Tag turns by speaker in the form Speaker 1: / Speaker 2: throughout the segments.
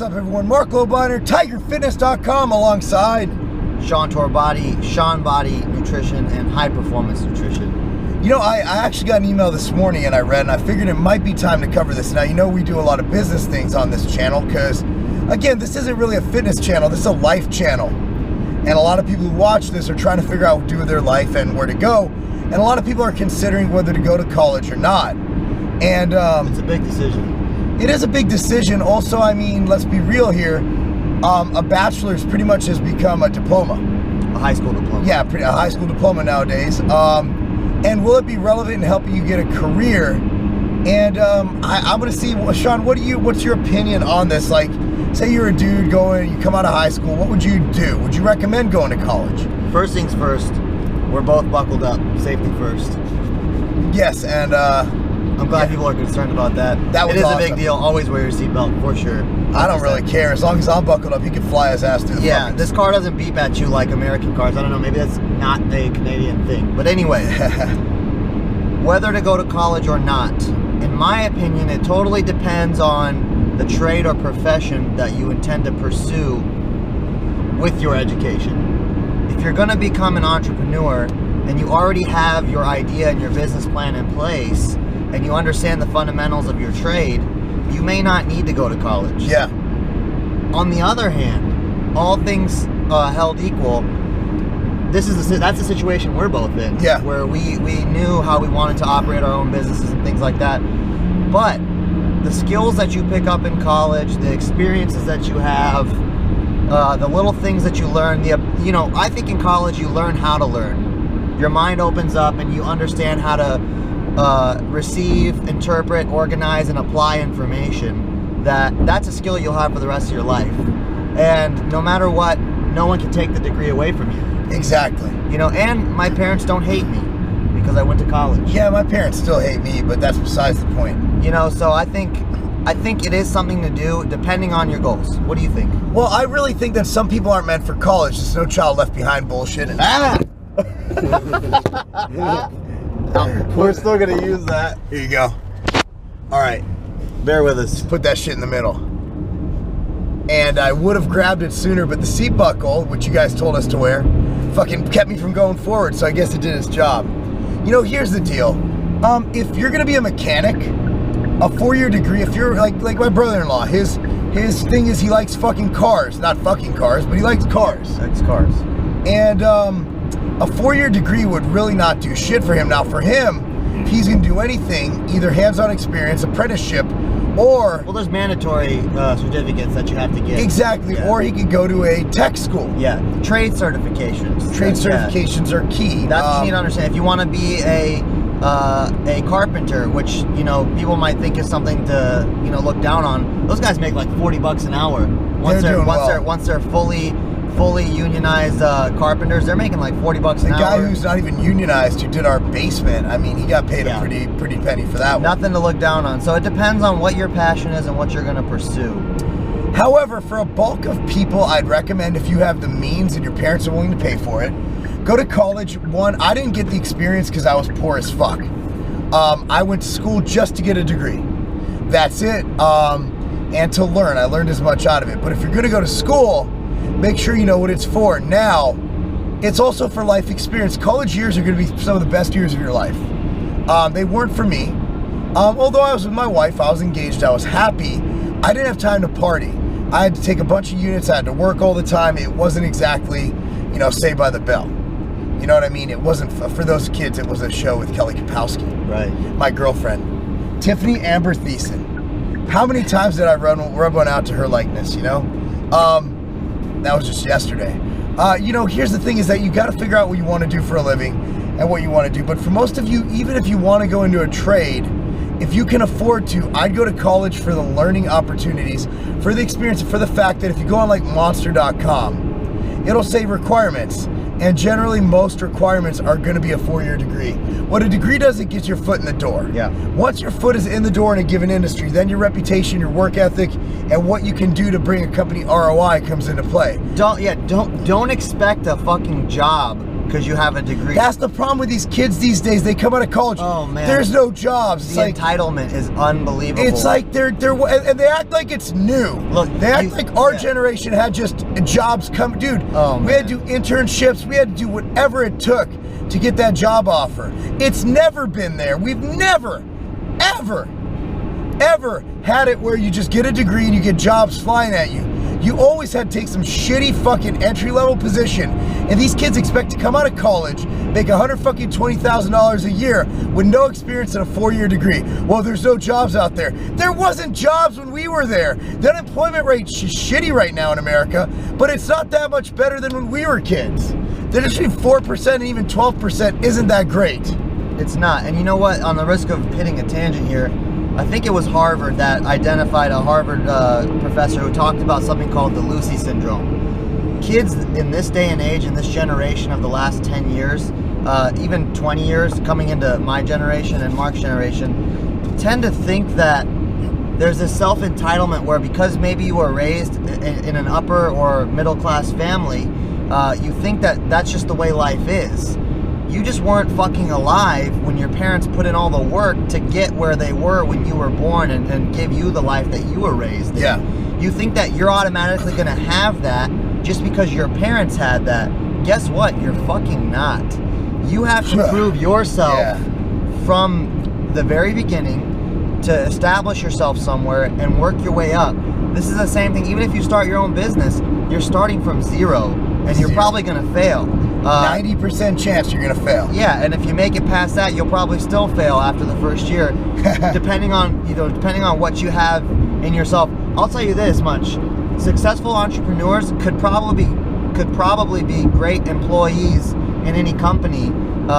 Speaker 1: up, everyone? Marc Lobliner, TigerFitness.com, alongside
Speaker 2: Sean Body Nutrition and High Performance Nutrition.
Speaker 1: You know, I actually got an email this morning and I read, and I figured it might be time to cover this. Now, you know, we do a lot of business things on this channel because, again, this isn't really a fitness channel. This is a life channel. And a lot of people who watch this are trying to figure out what to do with their life and where to go. And a lot of people are considering whether to go to college or not. And
Speaker 2: it's a big decision.
Speaker 1: It is a big decision. Also, I mean, let's be real here. A bachelor's pretty much has become a diploma.
Speaker 2: A high school diploma.
Speaker 1: Yeah, a high school diploma nowadays. And will it be relevant in helping you get a career? And I'm going to see, Sean, what's your opinion on this? Like, say you're a dude you come out of high school, what would you do? Would you recommend going to college?
Speaker 2: First things first, we're both buckled up. Safety first.
Speaker 1: Yes, and
Speaker 2: I'm glad people are concerned about that. It is awesome. A big deal. Always wear your seatbelt, for sure.
Speaker 1: I don't really care. As long as I'm buckled up, he can fly his ass through the
Speaker 2: Yeah, this car doesn't beep at you like American cars. I don't know, maybe that's not a Canadian thing. But anyway, whether to go to college or not, in my opinion, it totally depends on the trade or profession that you intend to pursue with your education. If you're going to become an entrepreneur and you already have your idea and your business plan in place, and you understand the fundamentals of your trade, you may not need to go to college.
Speaker 1: Yeah.
Speaker 2: On the other hand, all things held equal, that's the situation we're both in.
Speaker 1: Yeah.
Speaker 2: Where we knew how we wanted to operate our own businesses and things like that. But the skills that you pick up in college, the experiences that you have, the little things that you learn, I think in college you learn how to learn. Your mind opens up and you understand how to receive, interpret, organize, and apply information. That's a skill you'll have for the rest of your life. And no matter what, no one can take the degree away from you.
Speaker 1: Exactly.
Speaker 2: And my parents don't hate me because I went to college.
Speaker 1: Yeah, my parents still hate me, but that's besides the point.
Speaker 2: So I think it is something to do depending on your goals. What do you think?
Speaker 1: Well, I really think that some people aren't meant for college. There's no child left behind bullshit.
Speaker 2: We're still gonna use that.
Speaker 1: Here you go. All right,
Speaker 2: bear with us.
Speaker 1: Put that shit in the middle. And I would have grabbed it sooner, but the seat buckle, which you guys told us to wear, fucking kept me from going forward, so I guess it did its job. Here's the deal. If you're gonna be a mechanic, a 4-year degree, if you're like my brother-in-law, his thing is he likes fucking cars. Not fucking cars, but he likes cars.
Speaker 2: Likes cars.
Speaker 1: And a 4-year degree would really not do shit for him. Now, for him, if he's going to do anything, either hands-on experience, apprenticeship, or...
Speaker 2: Well, there's mandatory certificates that you have to get.
Speaker 1: Exactly, yeah. Or he could go to a tech school.
Speaker 2: Yeah, trade certifications.
Speaker 1: Trade certifications are key.
Speaker 2: That's what you need to understand. If you want to be a carpenter, which, people might think is something to, look down on, those guys make like $40 an hour. Once they're fully unionized carpenters, they're making like $40 an hour.
Speaker 1: The guy who's not even unionized, who did our basement, I mean, he got paid a pretty penny for that one.
Speaker 2: Nothing to look down on. So it depends on what your passion is and what you're going to pursue.
Speaker 1: However, for a bulk of people, I'd recommend, if you have the means and your parents are willing to pay for it, go to college. One, I didn't get the experience because I was poor as fuck. I went to school just to get a degree. That's it. And to learn. I learned as much out of it. But if you're going to go to school, make sure you know what it's for. Now, it's also for life experience. College years are going to be some of the best years of your life. They weren't for me. Although I was with my wife, I was engaged, I was happy, I didn't have time to party. I had to take a bunch of units, I had to work all the time. It wasn't exactly, Saved by the Bell. You know what I mean? It wasn't, for those kids, it was a show with Kelly Kapowski.
Speaker 2: Right.
Speaker 1: My girlfriend, Tiffany Amber Thiessen. How many times did I rub one out to her likeness, That was just yesterday. Here's the thing is that you got to figure out what you want to do for a living and what you want to do. But for most of you, even if you want to go into a trade, if you can afford to, I'd go to college for the learning opportunities, for the experience, for the fact that if you go on like monster.com, it'll say requirements. And generally, most requirements are going to be a 4-year degree. What a degree does, it gets your foot in the door.
Speaker 2: Yeah.
Speaker 1: Once your foot is in the door in a given industry, then your reputation, your work ethic, and what you can do to bring a company ROI comes into play.
Speaker 2: Don't expect a fucking job because you have a degree.
Speaker 1: That's the problem with these kids these days. They come out of college.
Speaker 2: Oh man,
Speaker 1: there's no jobs. It's
Speaker 2: the
Speaker 1: like,
Speaker 2: entitlement is unbelievable.
Speaker 1: It's like they're and they act like it's new.
Speaker 2: Look,
Speaker 1: they act like our generation had just jobs come. Dude, we had to do internships. We had to do whatever it took to get that job offer. It's never been there. We've never, ever had it where you just get a degree and you get jobs flying at you. You always had to take some shitty fucking entry-level position, and these kids expect to come out of college, make $120,000 a year with no experience and a 4-year degree. Well, there's no jobs out there. There wasn't jobs when we were there. The unemployment rate is shitty right now in America, but it's not that much better than when we were kids. The difference between 4% and even 12% isn't that great.
Speaker 2: It's not. And you know what? On the risk of hitting a tangent here, I think it was Harvard that identified a Harvard professor who talked about something called the Lucy syndrome. Kids in this day and age, in this generation of the last 10 years, even 20 years, coming into my generation and Marc's generation, tend to think that there's this self-entitlement where because maybe you were raised in an upper or middle-class family, you think that that's just the way life is. You just weren't fucking alive when your parents put in all the work to get where they were when you were born and give you the life that you were raised in.
Speaker 1: Yeah.
Speaker 2: You think that you're automatically gonna have that just because your parents had that. Guess what? You're fucking not. You have to prove yourself from the very beginning to establish yourself somewhere and work your way up. This is the same thing. Even if you start your own business, you're starting from zero and you're probably gonna fail.
Speaker 1: 90% chance you're gonna fail.
Speaker 2: Yeah, and if you make it past that, you'll probably still fail after the first year, depending on what you have in yourself. I'll tell you this much: successful entrepreneurs could probably be great employees in any company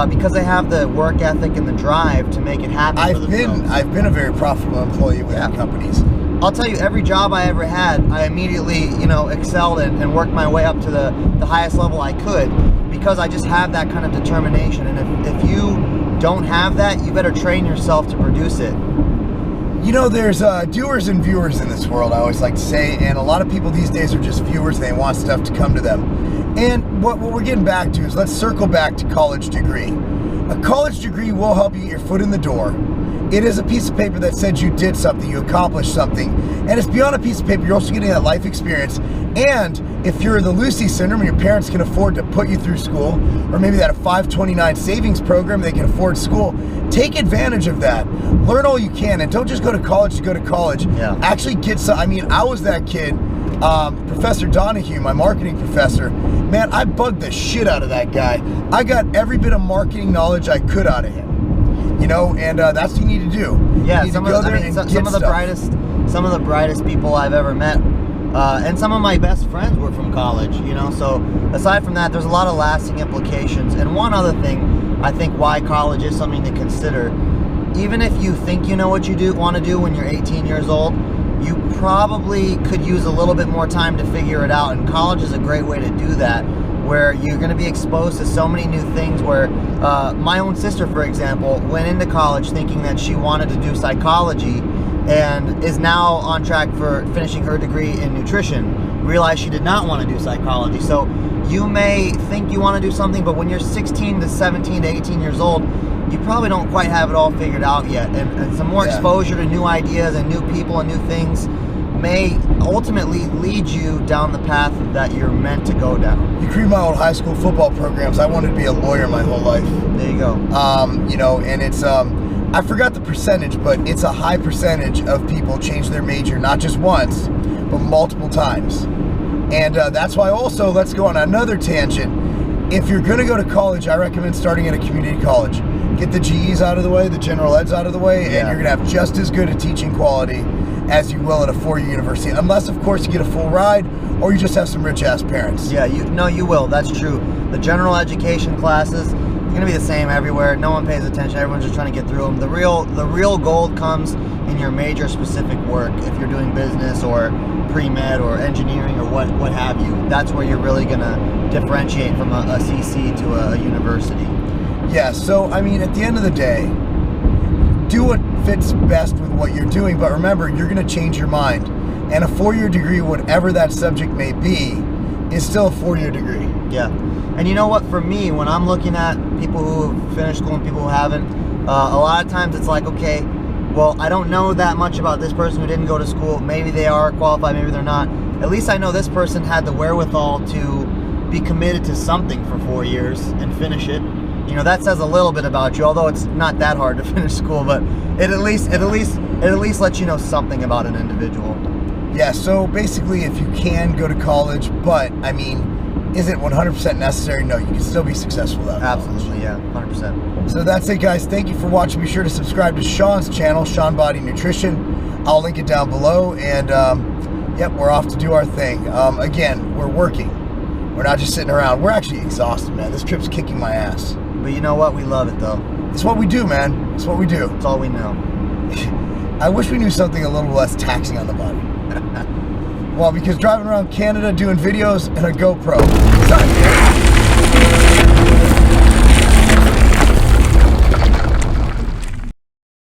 Speaker 2: because they have the work ethic and the drive to make it happen. I've
Speaker 1: been a very profitable employee within companies.
Speaker 2: I'll tell you, every job I ever had, I immediately, excelled and worked my way up to the highest level I could because I just have that kind of determination. And if you don't have that, you better train yourself to produce it.
Speaker 1: There's doers and viewers in this world, I always like to say, and a lot of people these days are just viewers. They want stuff to come to them. And what we're getting back to is, let's circle back to college degree. A college degree will help you get your foot in the door. It is a piece of paper that said you did something, you accomplished something, and it's beyond a piece of paper. You're also getting that life experience. And if you're the Lucy syndrome and your parents can afford to put you through school, or maybe that a 529 savings program, they can afford school, take advantage of that. Learn all you can, and don't just go to college to go to college.
Speaker 2: Yeah.
Speaker 1: Actually get some. I was that kid. Professor Donahue, my marketing professor, man, I bugged the shit out of that guy. I got every bit of marketing knowledge I could out of him. And that's what you need to do.
Speaker 2: Yeah, some of the brightest people I've ever met, and some of my best friends were from college. So aside from that, there's a lot of lasting implications. And one other thing, I think why college is something to consider. Even if you think you know what you want to do when you're 18 years old, you probably could use a little bit more time to figure it out. And college is a great way to do that, where you're going to be exposed to so many new things. Where my own sister, for example, went into college thinking that she wanted to do psychology and is now on track for finishing her degree in nutrition. Realized she did not want to do psychology. So you may think you want to do something, but when you're 16 to 17 to 18 years old, you probably don't quite have it all figured out yet. And some more exposure to new ideas and new people and new things may ultimately lead you down the path that you're meant to go down.
Speaker 1: You create my old high school football programs. I wanted to be a lawyer my whole life.
Speaker 2: There you go.
Speaker 1: And it's I forgot the percentage, but it's a high percentage of people change their major not just once, but multiple times. And that's why also, let's go on another tangent. If you're going to go to college, I recommend starting at a community college. Get the GEs out of the way, the general eds out of the way, and you're going to have just as good a teaching quality as you will at a 4-year university. Unless, of course, you get a full ride or you just have some rich-ass parents.
Speaker 2: Yeah, you will. That's true. The general education classes are going to be the same everywhere. No one pays attention. Everyone's just trying to get through them. The real gold comes in your major-specific work. If you're doing business or pre-med or engineering or what have you, that's where you're really going to differentiate from a CC to a university.
Speaker 1: Yeah, so, at the end of the day, do what fits best with what you're doing, but remember, you're going to change your mind. And a 4-year degree, whatever that subject may be, is still a 4-year degree.
Speaker 2: Yeah. And you know what, for me, when I'm looking at people who have finished school and people who haven't, a lot of times it's like, okay, well, I don't know that much about this person who didn't go to school. Maybe they are qualified, maybe they're not. At least I know this person had the wherewithal to be committed to something for 4 years and finish it. You know, that says a little bit about you, although it's not that hard to finish school, but it at least lets you know something about an individual.
Speaker 1: Yeah, so basically if you can go to college, but I mean, is it 100% necessary? No, you can still be successful without
Speaker 2: Absolutely,
Speaker 1: college.
Speaker 2: yeah, 100%.
Speaker 1: So that's it, guys. Thank you for watching. Be sure to subscribe to Sean's channel, Sean Body Nutrition. I'll link it down below. And yep, we're off to do our thing. Again, we're working. We're not just sitting around. We're actually exhausted, man. This trip's kicking my ass.
Speaker 2: But you know what? We love it, though.
Speaker 1: It's what we do, man. It's what we do.
Speaker 2: It's all we know.
Speaker 1: I wish we knew something a little less taxing on the body. Well, because driving around Canada doing videos and a GoPro.